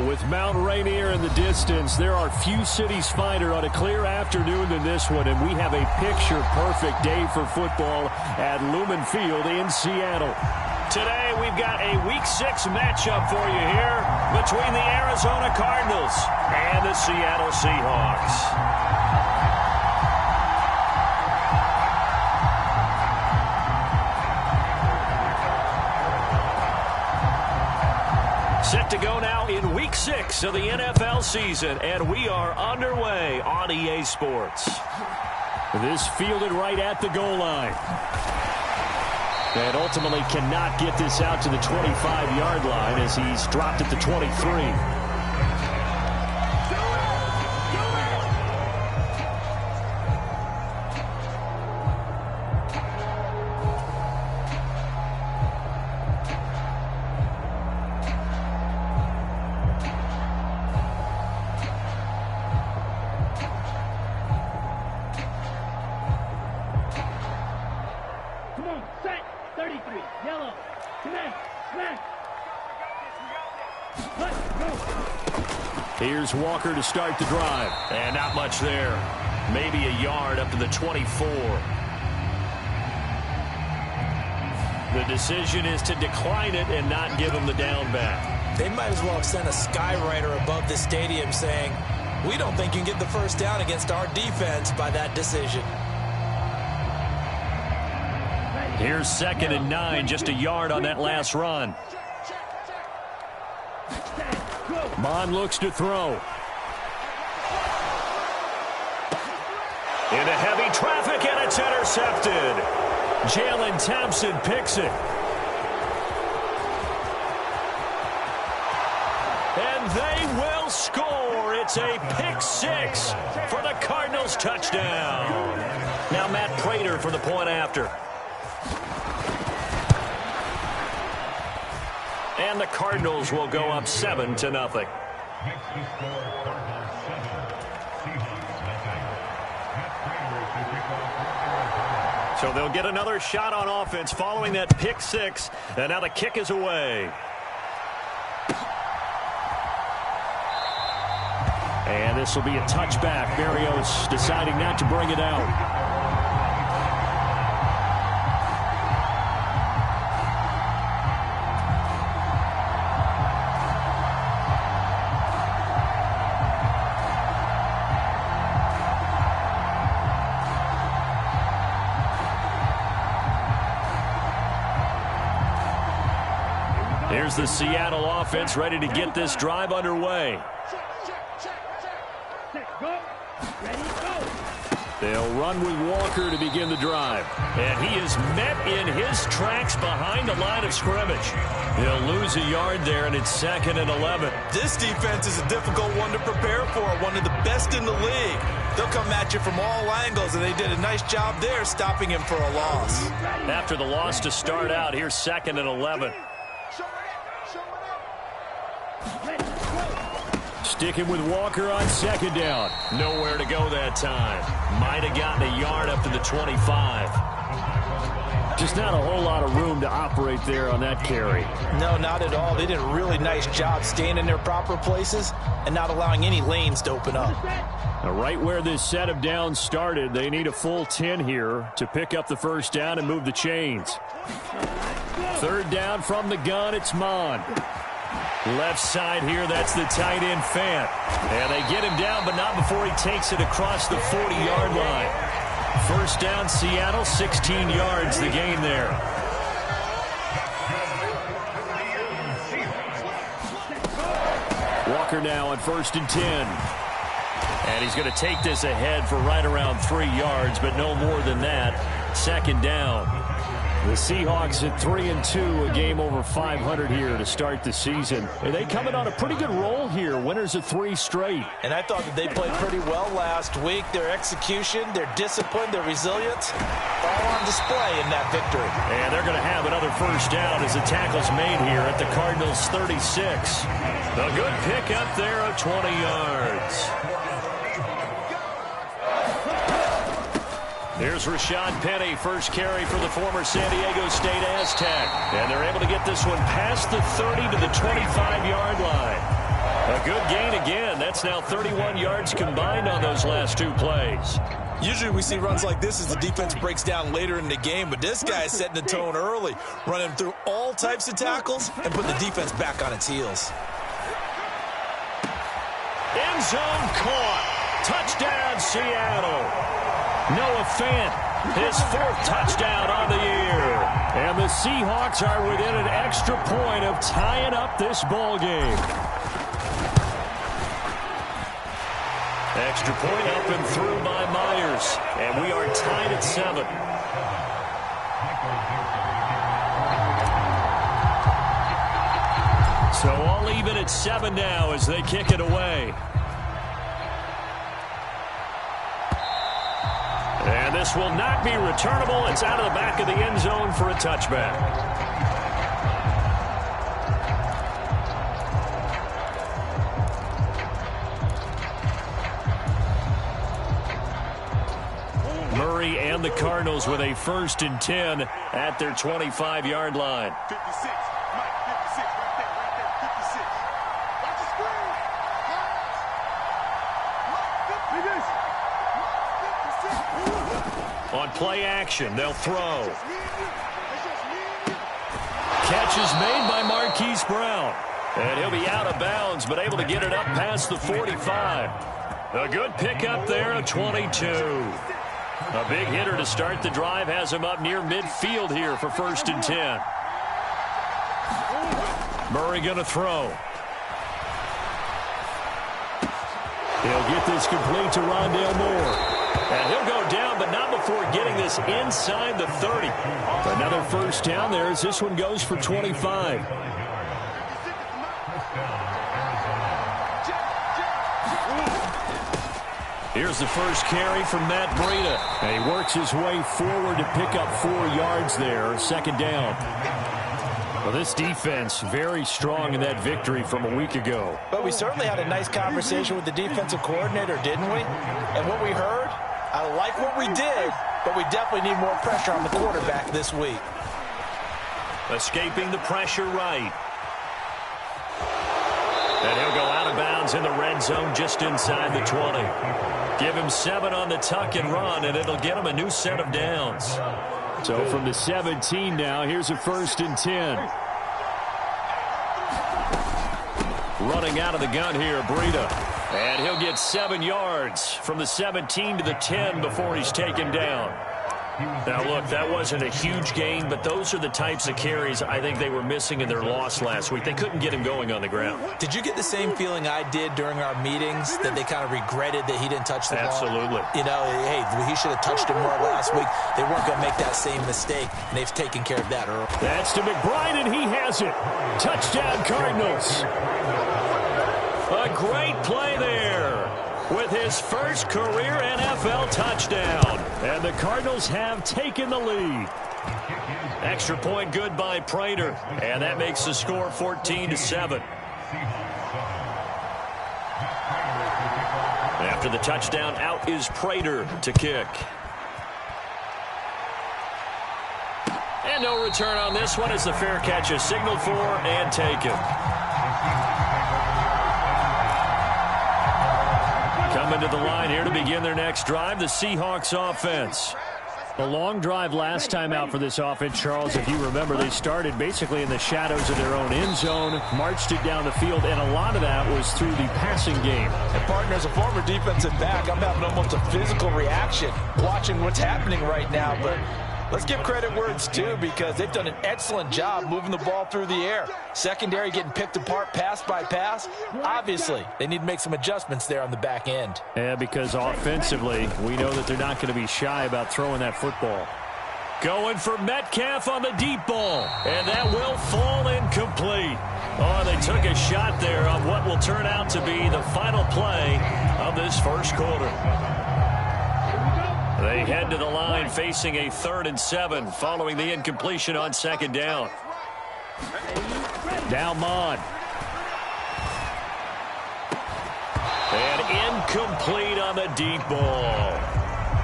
With Mount Rainier in the distance, there are few cities finer on a clear afternoon than this one, and we have a picture-perfect day for football at Lumen Field in Seattle. Today, we've got a Week 6 matchup for you here between the Arizona Cardinals and the Seattle Seahawks. Set to go now in Week 6 of the NFL season, and we are underway on EA Sports. This fielded right at the goal line. And ultimately cannot get this out to the 25-yard line as he's dropped at the 23. Here's Walker to start the drive. And not much there. Maybe a yard up to the 24. The decision is to decline it and not give him the down back. They might as well have sent a skywriter above the stadium saying, we don't think you can get the first down against our defense by that decision. Here's 2nd and 9, just a yard on that last run. Mon looks to throw. Into heavy traffic, and it's intercepted. Jalen Thompson picks it. And they will score. It's a pick 6 for the Cardinals touchdown. Now Matt Prater for the point after. And the Cardinals will go up 7-0. So they'll get another shot on offense following that pick 6. And now the kick is away. And this will be a touchback. Berrios deciding not to bring it out. Here's the Seattle offense ready to get this drive underway. They'll run with Walker to begin the drive. And he is met in his tracks behind the line of scrimmage. He'll lose a yard there, and it's 2nd and 11. This defense is a difficult one to prepare for, one of the best in the league. They'll come at you from all angles, and they did a nice job there stopping him for a loss. After the loss to start out, here's 2nd and 11. Sticking with Walker on 2nd down. Nowhere to go that time. Might have gotten a yard up to the 25. Just not a whole lot of room to operate there on that carry. No, not at all. They did a really nice job staying in their proper places and not allowing any lanes to open up. Now, right where this set of downs started, they need a full 10 here to pick up the first down and move the chains. 3rd down from the gun, it's Mon. Left side here, that's the tight end Fant. And they get him down, but not before he takes it across the 40-yard line. 1st down, Seattle, 16 yards the gain there. Walker now on 1st and 10. And he's going to take this ahead for right around 3 yards, but no more than that. 2nd down. The Seahawks at 3-2, a game over 500 here to start the season. And they coming on a pretty good roll here, winners of 3 straight. And I thought that they played pretty well last week. Their execution, their discipline, their resilience, all on display in that victory. And they're going to have another first down as the tackle's made here at the Cardinals' 36. A good pickup there of 20 yards. Here's Rashad Penny, first carry for the former San Diego State Aztec. And they're able to get this one past the 30 to the 25-yard line. good gain again. That's now 31 yards combined on those last 2 plays. Usually we see runs like this as the defense breaks down later in the game, but this guy is setting the tone early, running through all types of tackles and putting the defense back on its heels. End zone caught. Touchdown, Seattle. Noah Fant, his 4th touchdown on the year. And the Seahawks are within an extra point of tying up this ball game. Extra point up and through by Myers. And we are tied at 7. So all even at 7 now as they kick it away. And this will not be returnable. It's out of the back of the end zone for a touchback. Murray and the Cardinals with a 1st and 10 at their 25-yard line. 56. Mike, 56. Right there, 56. Watch the screen. On play action, they'll throw. Catch is made by Marquise Brown. And he'll be out of bounds, but able to get it up past the 45. A good pickup there at 22. A big hitter to start the drive has him up near midfield here for 1st and 10. Murray going to throw. He'll get this complete to Rondale Moore. And he'll go down, but not before getting this inside the 30. Another 1st down there as this one goes for 25. Here's the first carry from Matt Breida. And he works his way forward to pick up 4 yards there. 2nd down. Well, this defense very strong in that victory from a week ago. But we certainly had a nice conversation with the defensive coordinator, didn't we? And what we heard, I like what we did, but we definitely need more pressure on the quarterback this week. Escaping the pressure right. And he'll go out of bounds in the red zone just inside the 20. Give him 7 on the tuck and run, and it'll get him a new set of downs. So from the 17 now, here's a 1st and 10. Running out of the gun here, Breida. And he'll get 7 yards from the 17 to the 10 before he's taken down. Now, look, that wasn't a huge gain, but those are the types of carries I think they were missing in their loss last week. They couldn't get him going on the ground. Did you get the same feeling I did during our meetings, that they kind of regretted that he didn't touch the ball? Absolutely. You know, hey, he should have touched it more last week. They weren't going to make that same mistake, and they've taken care of that early. That's to McBride, and he has it. Touchdown, Cardinals. A great play there with his first career NFL touchdown. And the Cardinals have taken the lead. Extra point good by Prater. And that makes the score 14-7. After the touchdown, out is Prater to kick. And no return on this one as the fair catch is signaled for and taken. Coming to the line here to begin their next drive, the Seahawks offense. A long drive last time out for this offense, Charles. If you remember, they started basically in the shadows of their own end zone, marched it down the field, and a lot of that was through the passing game. And partner, as a former defensive back, I'm having almost a physical reaction watching what's happening right now. But let's give credit where it's due, because they've done an excellent job moving the ball through the air. Secondary getting picked apart pass by pass. Obviously, they need to make some adjustments there on the back end. Yeah, because offensively, we know that they're not going to be shy about throwing that football. Going for Metcalf on the deep ball. And that will fall incomplete. Oh, they took a shot there on what will turn out to be the final play of this first quarter. They head to the line facing a 3rd and 7 following the incompletion on 2nd down. Now Mond. And incomplete on the deep ball.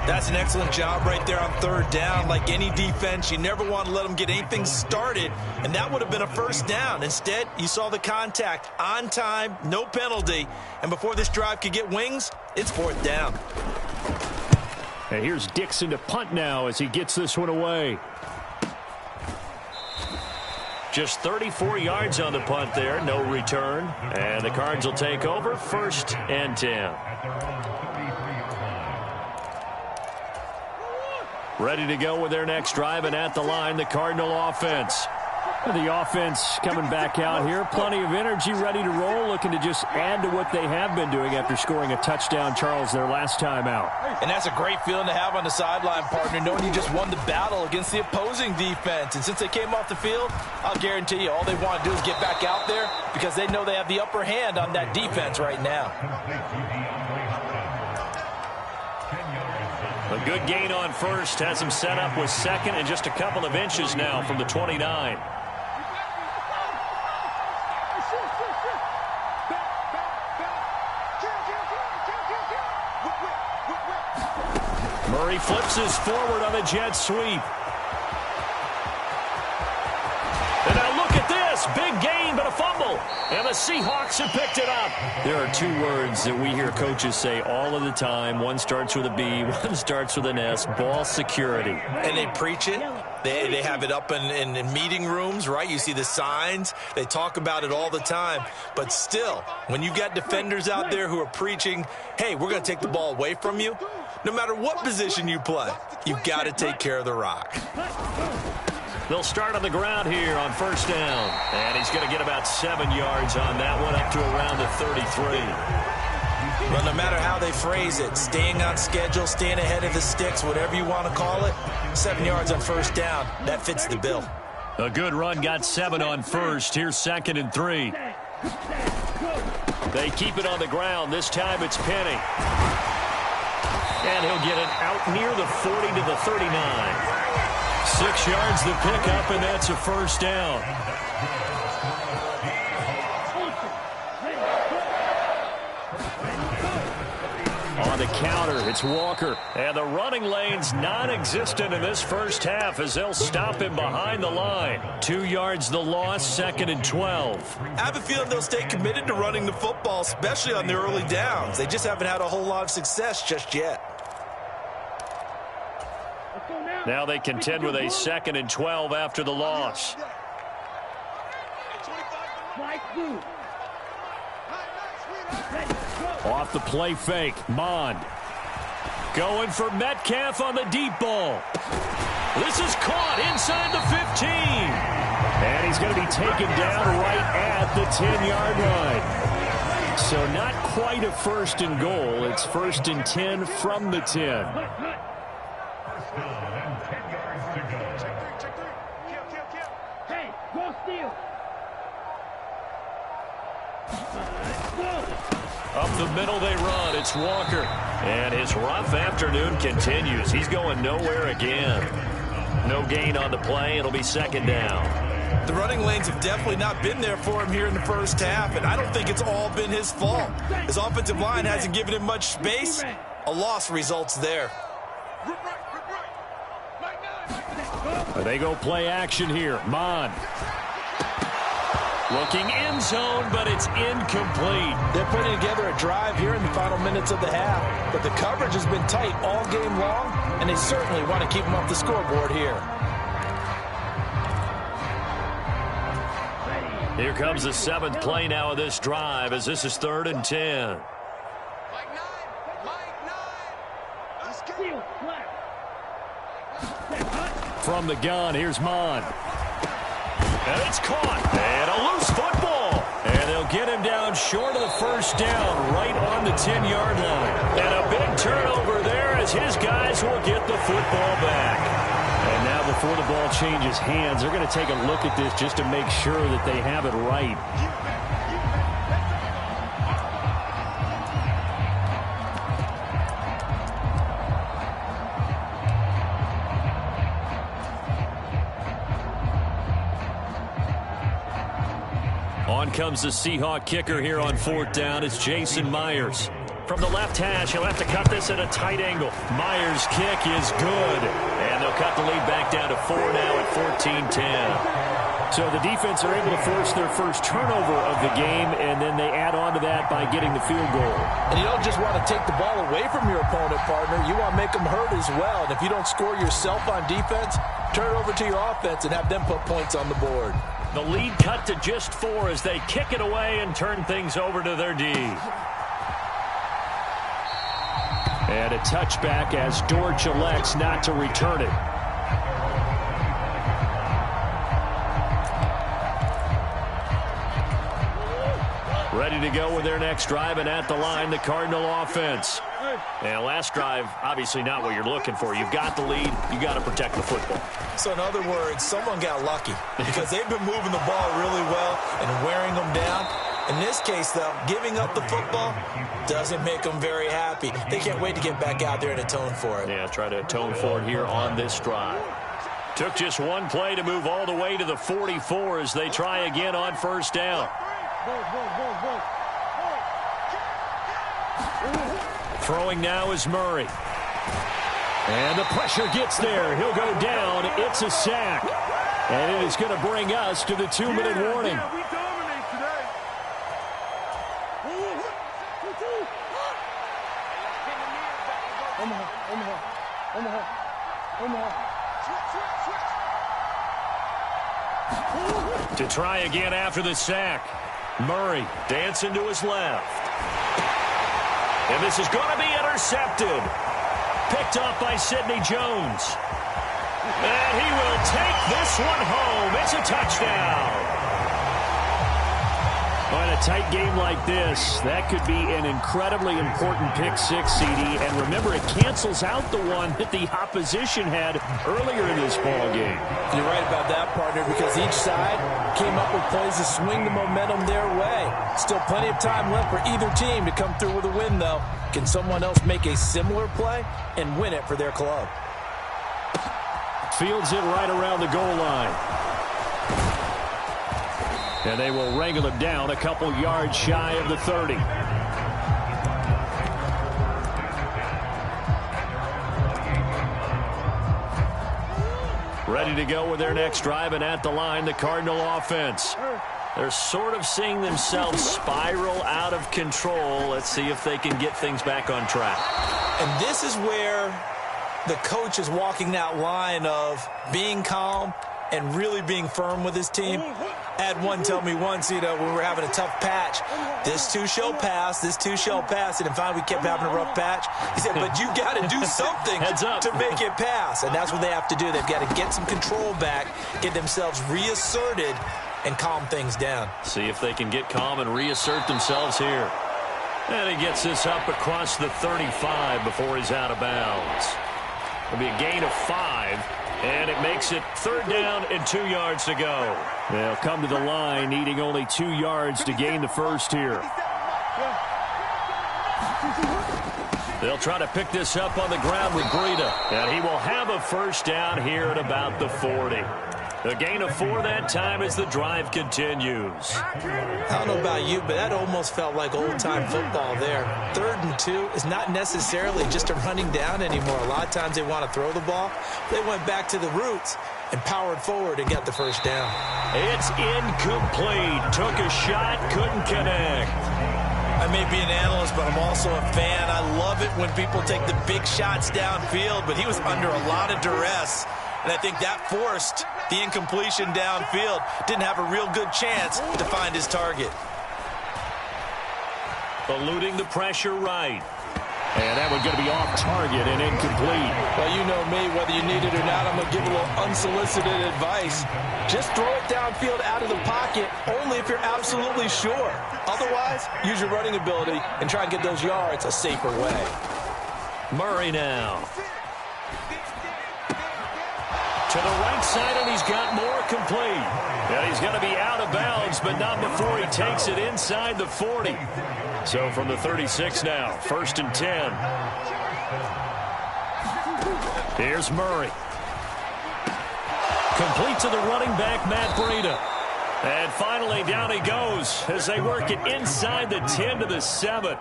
That's an excellent job right there on third down. Like any defense, you never want to let them get anything started, and that would have been a first down. Instead, you saw the contact on time, no penalty, and before this drive could get wings, it's fourth down. And here's Dixon to punt now as he gets this one away. Just 34 yards on the punt there, no return. And the Cards will take over, 1st and 10. Ready to go with their next drive, and at the line, the Cardinal offense. The offense coming back out here. Plenty of energy, ready to roll, looking to just add to what they have been doing after scoring a touchdown, Charles, their last time out. And that's a great feeling to have on the sideline, partner, knowing you just won the battle against the opposing defense. And since they came off the field, I'll guarantee you all they want to do is get back out there because they know they have the upper hand on that defense right now. A good gain on first has him set up with second and just a couple of inches now from the 29. Murray flips his forward on a jet sweep. And now look at this. Big gain, but a fumble. And the Seahawks have picked it up. There are two words that we hear coaches say all of the time. One starts with a B, one starts with an S. Ball security. And they preach it. They have it up in meeting rooms, right? You see the signs. They talk about it all the time. But still, when you've got defenders out there who are preaching, hey, we're going to take the ball away from you, no matter what position you play, you've got to take care of the rock. They'll start on the ground here on 1st down. And he's going to get about 7 yards on that one, up to around the 33. Well, no matter how they phrase it, staying on schedule, staying ahead of the sticks, whatever you want to call it, 7 yards on 1st down, that fits the bill. A good run, got 7 on first. Here's 2nd and 3. They keep it on the ground. This time it's Penny. And he'll get it out near the 40 to the 39. 6 yards the pickup, and that's a 1st down. On the counter, it's Walker. And the running lane's non-existent in this first half as they'll stop him behind the line. 2 yards the loss, 2nd and 12. I have a feeling they'll stay committed to running the football, especially on the early downs. They just haven't had a whole lot of success just yet. Now they contend with a 2nd and 12 after the loss. Off the play fake, Mond. Going for Metcalf on the deep ball. This is caught inside the 15. And he's going to be taken down right at the 10-yard line. So not quite a 1st and goal. It's 1st and 10 from the 10. Up the middle they run. It's Walker. And his rough afternoon continues. He's going nowhere again. No gain on the play. It'll be 2nd down. The running lanes have definitely not been there for him here in the first half, and I don't think it's all been his fault. His offensive line hasn't given him much space. A loss results there. They go play action here. Mond. Looking end zone, but it's incomplete. They're putting together a drive here in the final minutes of the half, but the coverage has been tight all game long, and they certainly want to keep them off the scoreboard here. Here comes the 7th play now of this drive as this is 3rd and 10. From the gun, here's Mond. And it's caught. And a loose football. And they'll get him down short of the 1st down, right on the 10-yard line. And a big turnover there as his guys will get the football back. And now before the ball changes hands, they're going to take a look at this just to make sure that they have it right. On comes the Seahawk kicker here on 4th down. It's Jason Myers. from the left hash. He'll have to cut this at a tight angle. Myers' kick is good. And they'll cut the lead back down to 4 now at 14-10. So the defense are able to force their first turnover of the game, and then they add on to that by getting the field goal. And you don't just want to take the ball away from your opponent, partner. You want to make them hurt as well. And if you don't score yourself on defense, turn it over to your offense and have them put points on the board. The lead cut to just 4 as they kick it away and turn things over to their D. And a touchback as Dortch elects not to return it. Ready to go with their next drive, and at the line, the Cardinal offense. And last drive, obviously not what you're looking for. You've got the lead. You got to protect the football. So in other words, someone got lucky because they've been moving the ball really well and wearing them down. In this case, though, giving up the football doesn't make them very happy. They can't wait to get back out there and atone for it. Yeah, try to atone for it here on this drive. Took just one play to move all the way to the 44 as they try again on first down. Throwing now is Murray. And the pressure gets there. He'll go down. It's a sack. And it is going to bring us to the 2-minute warning. Yeah, we dominate today. To try again after the sack. Murray dancing to his left. And this is going to be intercepted. Picked off by Sidney Jones. And he will take this one home. It's a touchdown. In a tight game like this, that could be an incredibly important pick six, CD. And remember, it cancels out the one that the opposition had earlier in this ball game. You're right about that, partner, because each side came up with plays to swing the momentum their way. Still plenty of time left for either team to come through with a win, though. Can someone else make a similar play and win it for their club? Fields it right around the goal line. And they will wrangle him down a couple yards shy of the 30. Ready to go with their next drive, and at the line, the Cardinal offense. They're sort of seeing themselves spiral out of control. Let's see if they can get things back on track. And this is where the coach is walking that line of being calm and really being firm with his team. I had one tell me once, when we were having a tough patch, this too shall pass, this too shall pass. And finally we kept having a rough patch. He said, but you got to do something to make it pass. And that's what they have to do. They've got to get some control back, get themselves reasserted, and calm things down. See if they can get calm and reassert themselves here. And he gets this up across the 35 before he's out of bounds. It'll be a gain of 5. And it makes it 3rd down and 2 yards to go. They'll come to the line needing only 2 yards to gain the first here. They'll try to pick this up on the ground with Breida. And he will have a first down here at about the 40. A gain of 4 that time as the drive continues. I don't know about you, but that almost felt like old-time football there. 3rd and 2 is not necessarily just a running down anymore. A lot of times they want to throw the ball. They went back to the roots and powered forward and got the first down. It's incomplete. Took a shot, couldn't connect. I may be an analyst, but I'm also a fan. I love it when people take the big shots downfield, but he was under a lot of duress. And I think that forced the incompletion downfield. Didn't have a real good chance to find his target. Eluding the pressure right. And that one's going to be off target and incomplete. Well, you know me, whether you need it or not, I'm going to give a little unsolicited advice. Just throw it downfield out of the pocket only if you're absolutely sure. Otherwise, use your running ability and try and get those yards a safer way. Murray now. To the right side, and he's got more complete. And he's going to be out of bounds, but not before he takes it inside the 40. So from the 36 now, 1st and 10. Here's Murray. Complete to the running back, Matt Breida. And finally, down he goes as they work it inside the 10 to the 7.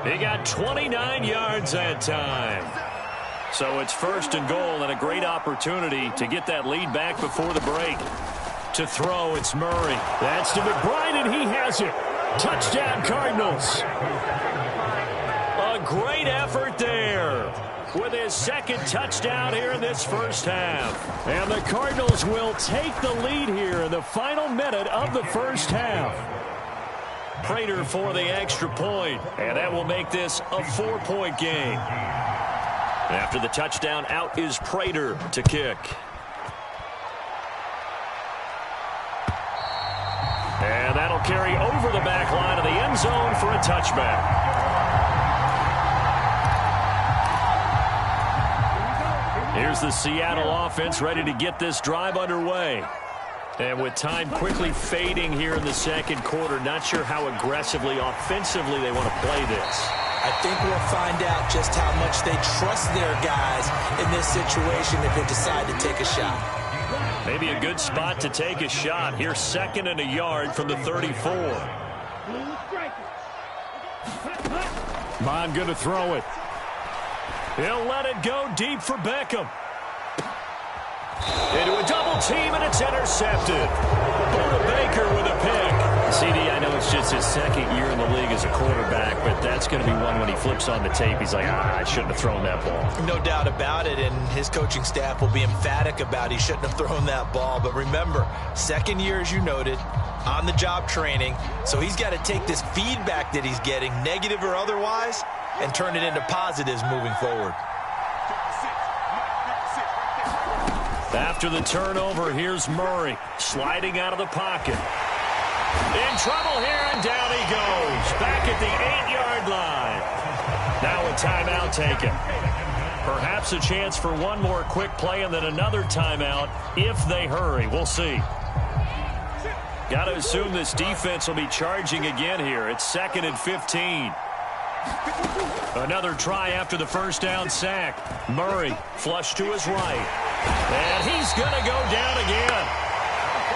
He got 29 yards that time. So it's 1st and goal and a great opportunity to get that lead back before the break. To throw, it's Murray. That's to McBride, and he has it. Touchdown, Cardinals. A great effort there with his 2nd touchdown here in this first half. And the Cardinals will take the lead here in the final minute of the first half. Prater for the extra point, and that will make this a 4-point game. After the touchdown, out is Prater to kick. And that'll carry over the back line of the end zone for a touchback. Here's the Seattle offense ready to get this drive underway. And with time quickly fading here in the second quarter, not sure how aggressively, offensively they want to play this. I think we'll find out just how much they trust their guys in this situation if they decide to take a shot. Maybe a good spot to take a shot. Here's 2nd and a yard from the 34. Bond going to throw it. He'll let it go deep for Beckham. Into a double team, and it's intercepted. Buda Baker with a pick. CD, I know it's just his 2nd year in the league as a quarterback, but that's going to be one when he flips on the tape. He's like, I shouldn't have thrown that ball. No doubt about it, and his coaching staff will be emphatic about he shouldn't have thrown that ball. But remember, 2nd year, as you noted, on-the-job training, so he's got to take this feedback that he's getting, negative or otherwise, and turn it into positives moving forward. After the turnover, here's Murray sliding out of the pocket. In trouble here, and down he goes. Back at the 8-yard line. Now a timeout taken. Perhaps a chance for one more quick play and then another timeout if they hurry. We'll see. Got to assume this defense will be charging again here. It's 2nd and 15. Another try after the first down sack. Murray flush to his right. And he's going to go down again.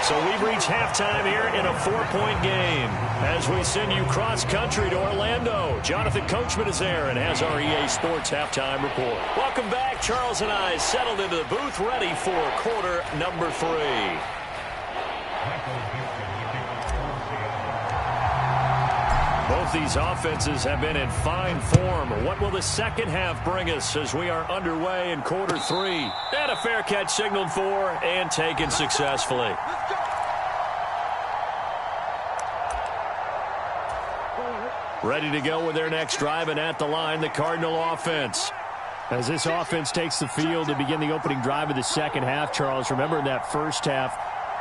So we've reached halftime here in a 4-point game. As we send you cross-country to Orlando, Jonathan Coachman is there and has our EA Sports halftime report. Welcome back. Charles and I settled into the booth ready for quarter number 3. Both these offenses have been in fine form. What will the second half bring us as we are underway in quarter 3? And a fair catch signaled for and taken successfully. Ready to go with their next drive, and at the line, the Cardinal offense. As this offense takes the field to begin the opening drive of the second half, Charles, remember in that first half,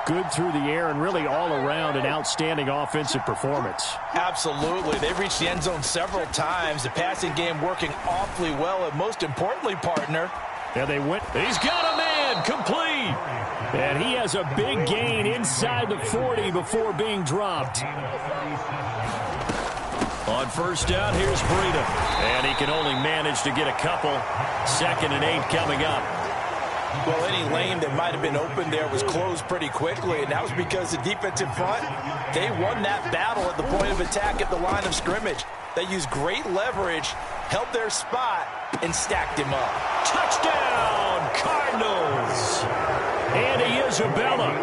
good through the air and really all around an outstanding offensive performance. Absolutely. They've reached the end zone several times. The passing game working awfully well, and most importantly, partner. Yeah, they went. He's got a man complete. And he has a big gain inside the 40 before being dropped. On first down, here's Breida. And he can only manage to get a couple. 2nd and 8 coming up. Well, any lane that might have been open there was closed pretty quickly, and that was because the defensive front, they won that battle at the point of attack at the line of scrimmage. They used great leverage, held their spot, and stacked him up. Touchdown, Cardinals! Andy Isabella,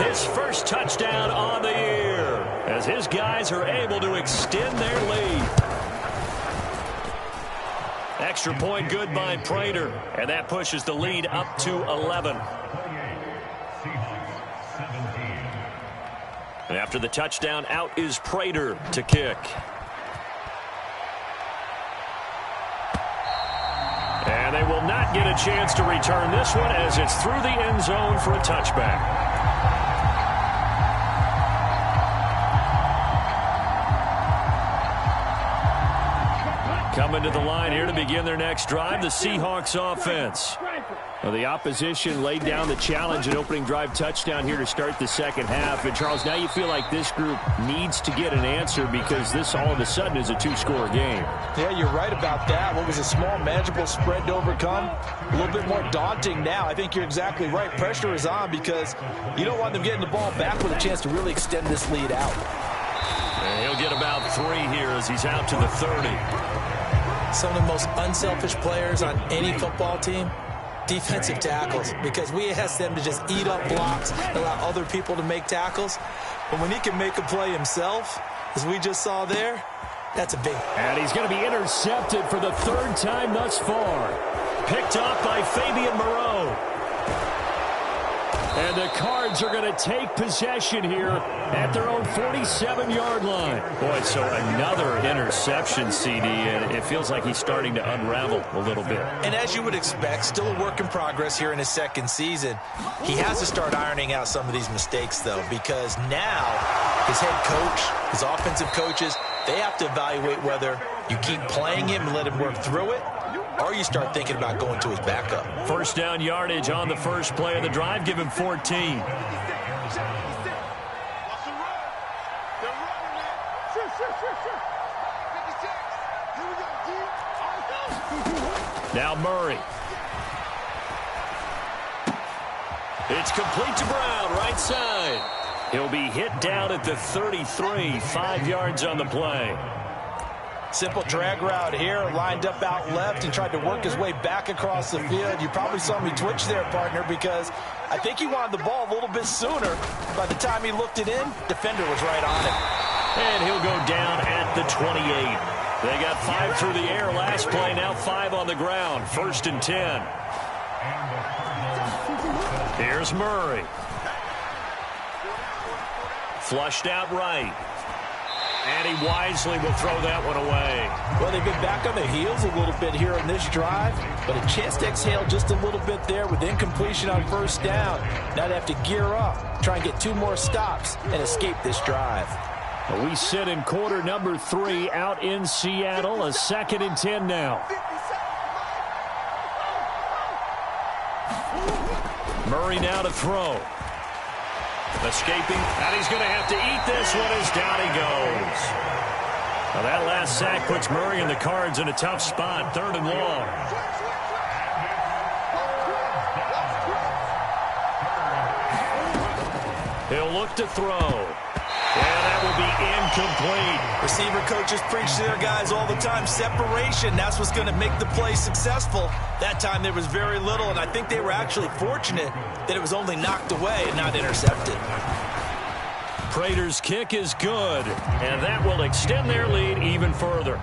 his first touchdown on the year, as his guys are able to extend their lead. Extra point good by Prater, and that pushes the lead up to 11. And after the touchdown, out is Prater to kick. And they will not get a chance to return this one as it's through the end zone for a touchback. Coming to the line here to begin their next drive, the Seahawks offense. Well, the opposition laid down the challenge and opening drive touchdown here to start the second half. And, Charles, now you feel like this group needs to get an answer because this all of a sudden is a 2-score game. Yeah, you're right about that. What was a small, manageable spread to overcome, a little bit more daunting now. I think you're exactly right. Pressure is on because you don't want them getting the ball back with a chance to really extend this lead out. And he'll get about 3 here as he's out to the 30. Some of the most unselfish players on any football team, defensive tackles, because we ask them to just eat up blocks, allow other people to make tackles. But when he can make a play himself, as we just saw there, that's a big. And he's going to be intercepted for the 3rd time thus far. Picked off by Fabian Moreau. And the Cards are going to take possession here at their own 47-yard line. Boy, so another interception, CD, and it feels like he's starting to unravel a little bit. And as you would expect, still a work in progress here in his 2nd season. He has to start ironing out some of these mistakes, though, because now his head coach, his offensive coaches, they have to evaluate whether you keep playing him and let him work through it, or you start thinking about going to his backup. 1st down yardage on the first play of the drive. Give him 14. Now Murray. It's complete to Brown, right side. He'll be hit down at the 33, 5 yards on the play. Simple drag route here, lined up out left and tried to work his way back across the field. You probably saw me twitch there, partner, because I think he wanted the ball a little bit sooner. By the time he looked it in, defender was right on it. And he'll go down at the 28. They got 5 through the air last play, now 5 on the ground. 1st and 10. Here's Murray. Flushed out right. And he wisely will throw that one away. Well, they've been back on their heels a little bit here on this drive, but a chance to exhale just a little bit there with incompletion on 1st down. Now they have to gear up, try and get 2 more stops, and escape this drive. Well, we sit in quarter number 3 out in Seattle. A 2nd and 10 now. Murray now to throw. Escaping, and he's going to have to eat this one as down he goes. Now that last sack puts Murray and the Cards in a tough spot, 3rd and long. He'll look to throw. And that will be incomplete. Receiver coaches preach to their guys all the time. Separation, that's what's going to make the play successful. That time there was very little, and I think they were actually fortunate that it was only knocked away and not intercepted. Prater's kick is good, and that will extend their lead even further.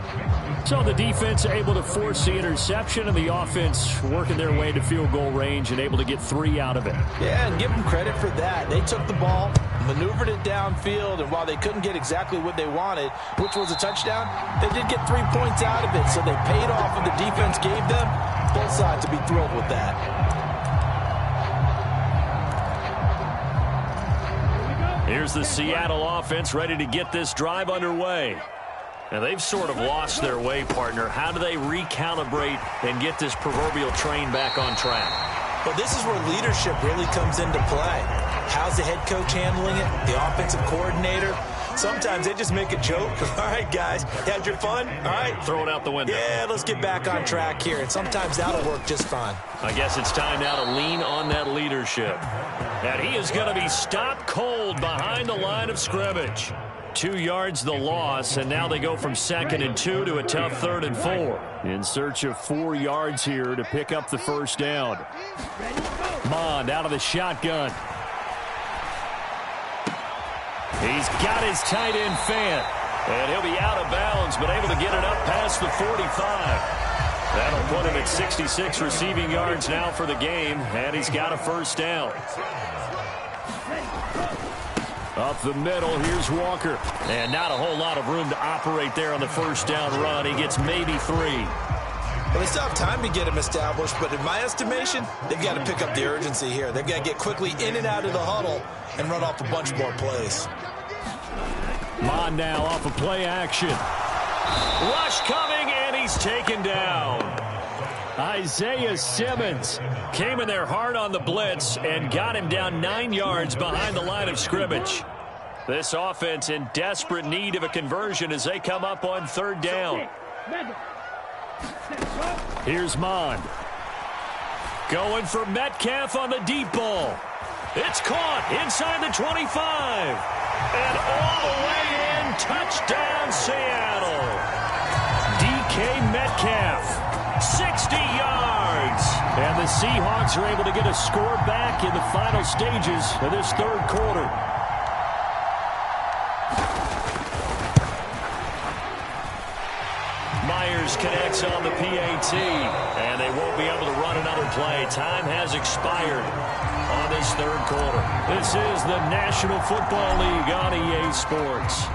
So the defense able to force the interception, and the offense working their way to field goal range and able to get 3 out of it. Yeah, and give them credit for that. They took the ball, maneuvered it downfield, and while they couldn't get exactly what they wanted, which was a touchdown, they did get 3 points out of it, so they paid off what the defense gave them. Both sides to be thrilled with that. Here's the Seattle offense ready to get this drive underway. Now, they've sort of lost their way, partner. How do they recalibrate and get this proverbial train back on track? Well, this is where leadership really comes into play. How's the head coach handling it? The offensive coordinator? Sometimes they just make a joke. All right, guys, had your fun? All right. Throw it out the window. Yeah, let's get back on track here. And sometimes that'll work just fine. I guess it's time now to lean on that leadership. And he is going to be stopped cold behind the line of scrimmage. 2 yards the loss, and now they go from 2nd and 2 to a tough 3rd and 4. In search of 4 yards here to pick up the 1st down. Mond out of the shotgun. He's got his tight end Fant, and he'll be out of bounds, but able to get it up past the 45. That'll put him at 66 receiving yards now for the game, and he's got a 1st down. Up the middle, here's Walker. And not a whole lot of room to operate there on the 1st down run. He gets maybe 3. Well, they still have time to get him established, but in my estimation, they've got to pick up the urgency here. They've got to get quickly in and out of the huddle and run off a bunch more plays. Mond now off of play action. Rush coming, and he's taken down. Isaiah Simmons came in there hard on the blitz and got him down 9 yards behind the line of scrimmage. This offense in desperate need of a conversion as they come up on 3rd down. Here's Mond. Going for Metcalf on the deep ball. It's caught inside the 25. And all the way in touchdown, Seattle. DK Metcalf, 60 yards. And the Seahawks are able to get a score back in the final stages of this third quarter. Myers connects on the PAT, and they won't be able to run another play. Time has expired on this third quarter. This is the National Football League on EA Sports.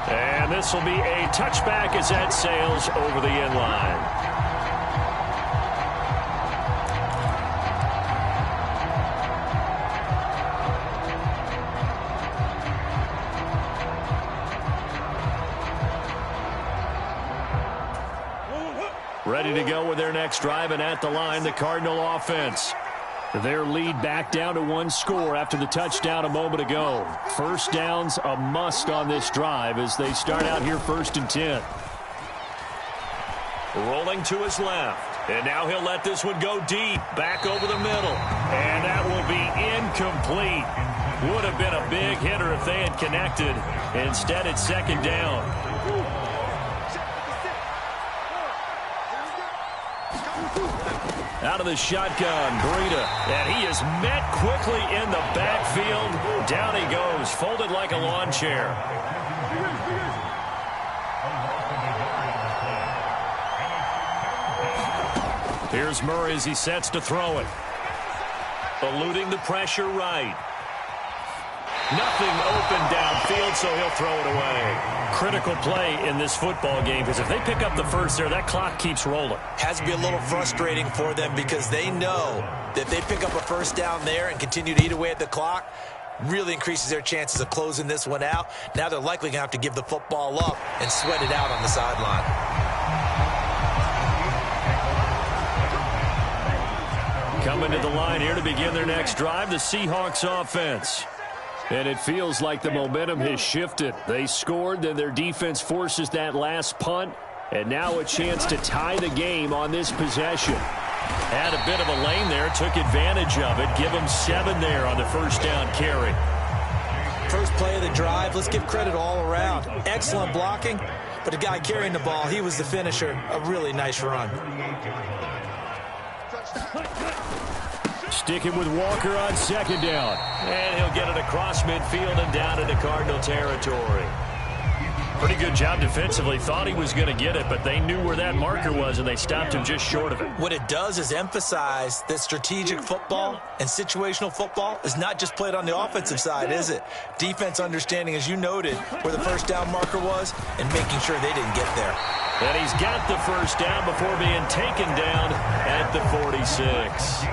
And this will be a touchback as that sails over the end line. Ready to go with their next drive, and at the line, the Cardinal offense. Their lead back down to one score after the touchdown a moment ago. First down's a must on this drive as they start out here 1st and 10. Rolling to his left, and now he'll let this one go deep, back over the middle, and that will be incomplete. Would have been a big hitter if they had connected. Instead, it's 2nd down. Out of the shotgun, Breida, and he is met quickly in the backfield. Down he goes, folded like a lawn chair. Here's Murray as he sets to throw it. Eluding the pressure right. Nothing open downfield, so he'll throw it away. Critical play in this football game, because if they pick up the first there, that clock keeps rolling. Has to be a little frustrating for them because they know that if they pick up a first down there and continue to eat away at the clock, really increases their chances of closing this one out. Now they're likely going to have to give the football up and sweat it out on the sideline. Coming to the line here to begin their next drive, the Seahawks offense. And it feels like the momentum has shifted. They scored, then their defense forces that last punt, and now a chance to tie the game on this possession. Had a bit of a lane there, took advantage of it. Give them 7 there on the first down carry. First play of the drive, let's give credit all around. Excellent blocking, but the guy carrying the ball, he was the finisher. A really nice run. Sticking with Walker on 2nd down. And he'll get it across midfield and down into Cardinal territory. Pretty good job defensively. Thought he was going to get it, but they knew where that marker was, and they stopped him just short of it. What it does is emphasize that strategic football and situational football is not just played on the offensive side, is it? Defense understanding, as you noted, where the first down marker was and making sure they didn't get there. And he's got the first down before being taken down at the 46.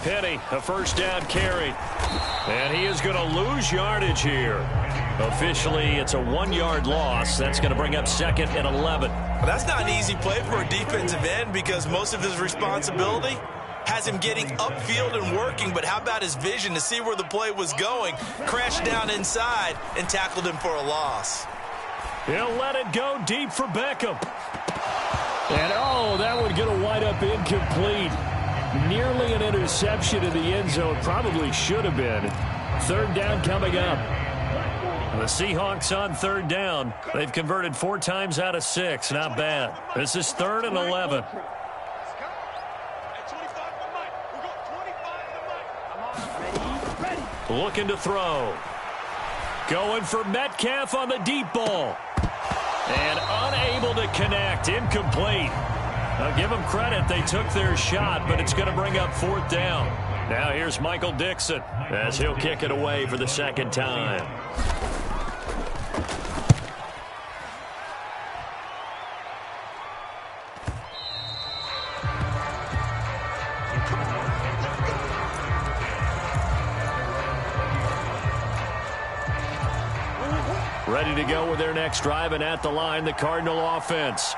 Penny, a first down carry. And he is going to lose yardage here. Officially, it's a 1-yard loss. That's going to bring up 2nd and 11. Well, that's not an easy play for a defensive end because most of his responsibility has him getting upfield and working, but how about his vision to see where the play was going? Crashed down inside and tackled him for a loss. He'll let it go deep for Beckham. And, oh, that one going to wind up incomplete. Nearly an interception in the end zone. Probably should have been. 3rd down coming up. The Seahawks on 3rd down. They've converted 4 times out of 6. Not bad. This is 3rd and 11. Looking to throw. Going for Metcalf on the deep ball. And unable to connect. Incomplete. Now give them credit. They took their shot, but it's going to bring up 4th down. Now here's Michael Dixon as he'll kick it away for the 2nd time. Ready to go with their next drive, and at the line, the Cardinal offense.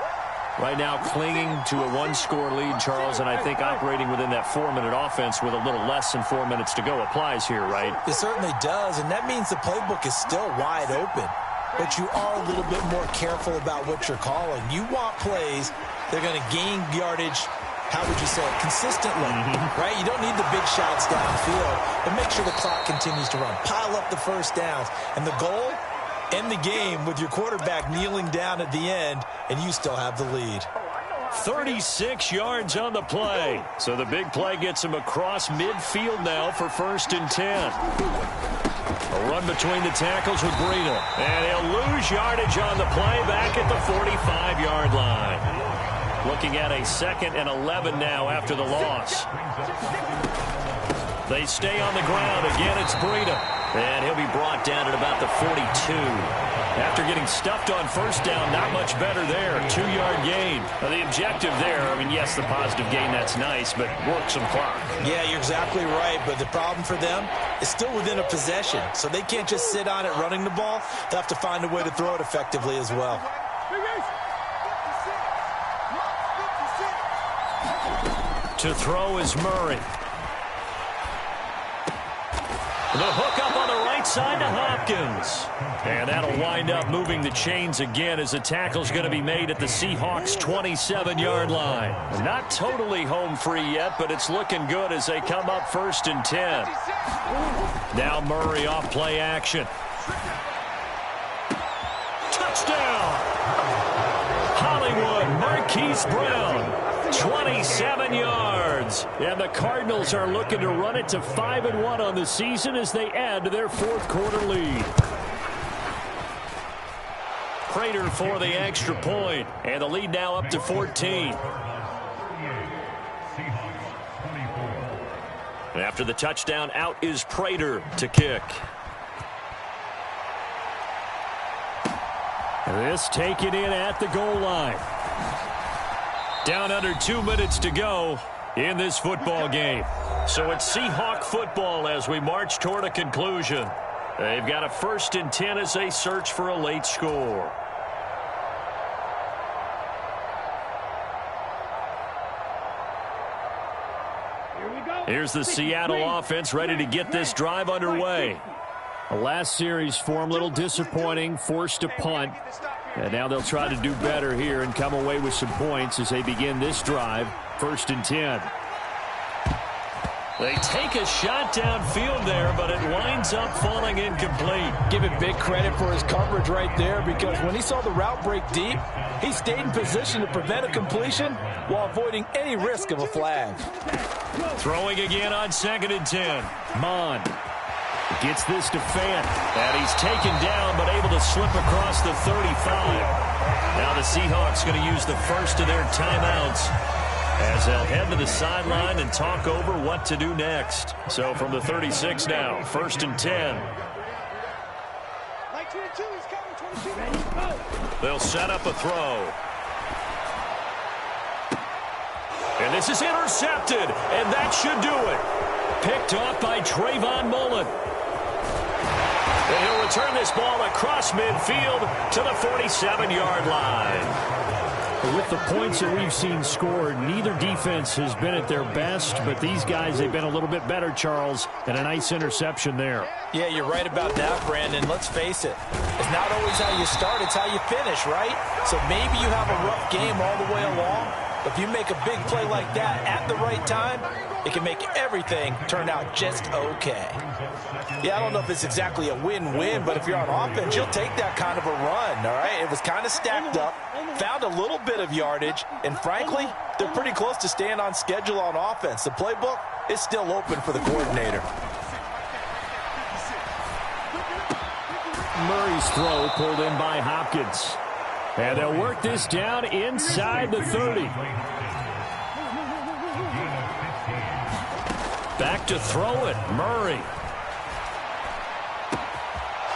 Right now clinging to a 1-score lead, Charles, and I think operating within that 4-minute offense with a little less than 4 minutes to go applies here, right? It certainly does, and that means the playbook is still wide open. But you are a little bit more careful about what you're calling. You want plays they're going to gain yardage, how would you say it, consistently, right? You don't need the big shots downfield, but make sure the clock continues to run. Pile up the first downs. And the goal, end the game with your quarterback kneeling down at the end, and you still have the lead. 36 yards on the play. So the big play gets him across midfield now for 1st and 10. A run between the tackles with Breida. And he'll lose yardage on the play back at the 45-yard line. Looking at a 2nd and 11 now after the loss. They stay on the ground. Again, it's Breida. And he'll be brought down at about the 42. After getting stuffed on 1st down, not much better there. 2-yard gain. The objective there, I mean, yes, the positive gain, that's nice, but work some clock. Yeah, you're exactly right, but the problem for them is still within a possession, so they can't just sit on it running the ball. They'll have to find a way to throw it effectively as well. To throw is Murray. The hook up on the right side to Hopkins. And that'll wind up moving the chains again as the tackle's going to be made at the Seahawks' 27-yard line. Not totally home free yet, but it's looking good as they come up 1st and 10. Now Murray off play action. Touchdown! Hollywood, Marquise Brown. 27 yards. And the Cardinals are looking to run it to 5-1 on the season as they add to their 4th quarter lead. Prater for the extra point. And the lead now up to 14. After the touchdown, out is Prater to kick. This taken in at the goal line. Down under 2 minutes to go in this football game. So it's Seahawk football as we march toward a conclusion. They've got a 1st and 10 as they search for a late score. Here's the Seattle offense ready to get this drive underway. The last series for them, a little disappointing, forced to punt. And now they'll try to do better here and come away with some points as they begin this drive, 1st and 10. They take a shot downfield there, but it winds up falling incomplete. Give him big credit for his coverage right there, because when he saw the route break deep, he stayed in position to prevent a completion while avoiding any risk of a flag. Throwing again on 2nd and 10. Mond gets this to Fant, and he's taken down but able to slip across the 35. Now the Seahawks going to use the first of their timeouts as they'll head to the sideline and talk over what to do next. So from the 36 now, 1st and 10. They'll set up a throw. And this is intercepted, and that should do it. Picked off by Trayvon Mullen. And he'll return this ball across midfield to the 47-yard line. With the points that we've seen scored, neither defense has been at their best, but these guys, they've been a little bit better, Charles, and a nice interception there. Yeah, you're right about that, Brandon. Let's face it. It's not always how you start, it's how you finish, right? So maybe you have a rough game all the way along, but if you make a big play like that at the right time, it can make everything turn out just okay. Yeah, I don't know if it's exactly a win-win, but if you're on offense, you'll take that kind of a run, all right? It was kind of stacked up, found a little bit of yardage, and frankly, they're pretty close to staying on schedule on offense. The playbook is still open for the coordinator. Murray's throw pulled in by Hopkins. And they'll work this down inside the 30. Back to throw it, Murray.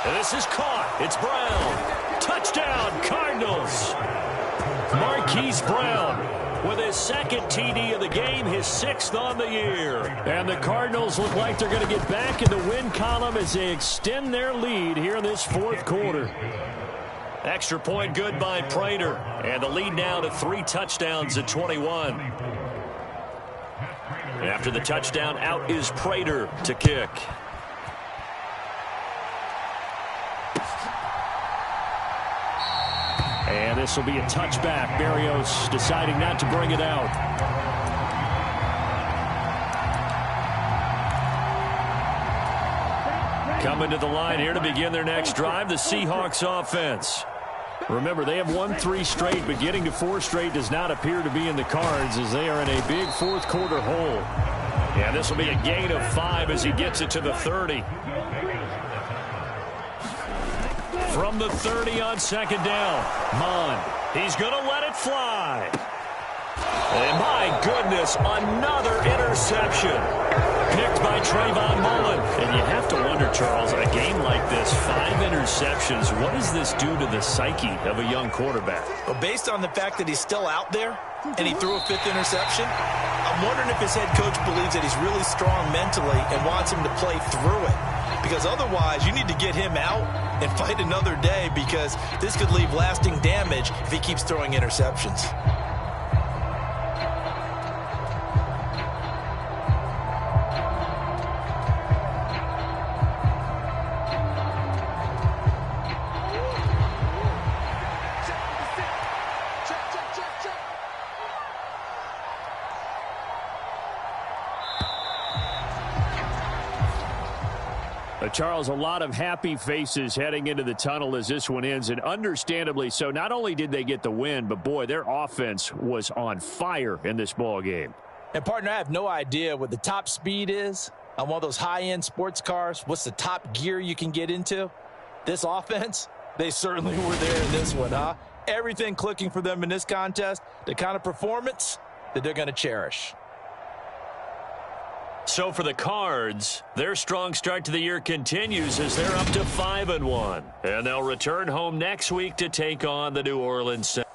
And this is caught. It's Brown. Touchdown, Cardinals. Marquise Brown with his 2nd TD of the game, his 6th on the year. And the Cardinals look like they're going to get back in the win column as they extend their lead here in this 4th quarter. Extra point good by Prater. And the lead now to 3 touchdowns at 21. After the touchdown, out is Prater to kick. And this will be a touchback. Berrios deciding not to bring it out. Coming to the line here to begin their next drive, the Seahawks offense. Remember, they have won 3 straight, but getting to 4 straight does not appear to be in the cards as they are in a big fourth quarter hole. Yeah, this will be a gain of 5 as he gets it to the 30. From the 30 on second down, Mon. He's going to let it fly. And my goodness, another interception. Picked by Trayvon Mullen. And you have to wonder, Charles, a game like this, 5 interceptions, what does this do to the psyche of a young quarterback? Well, based on the fact that he's still out there and he threw a 5th interception, I'm wondering if his head coach believes that he's really strong mentally and wants him to play through it. Because otherwise, you need to get him out and fight another day, because this could leave lasting damage if he keeps throwing interceptions. Charles, a lot of happy faces heading into the tunnel as this one ends, and understandably so. Not only did they get the win, but, boy, their offense was on fire in this ball game. And, partner, I have no idea what the top speed is on one of those high-end sports cars. What's the top gear you can get into? This offense, they certainly were there in this one, huh? Everything clicking for them in this contest, the kind of performance that they're going to cherish. So for the Cards, their strong start to the year continues as they're up to 5-1. And they'll return home next week to take on the New Orleans Saints.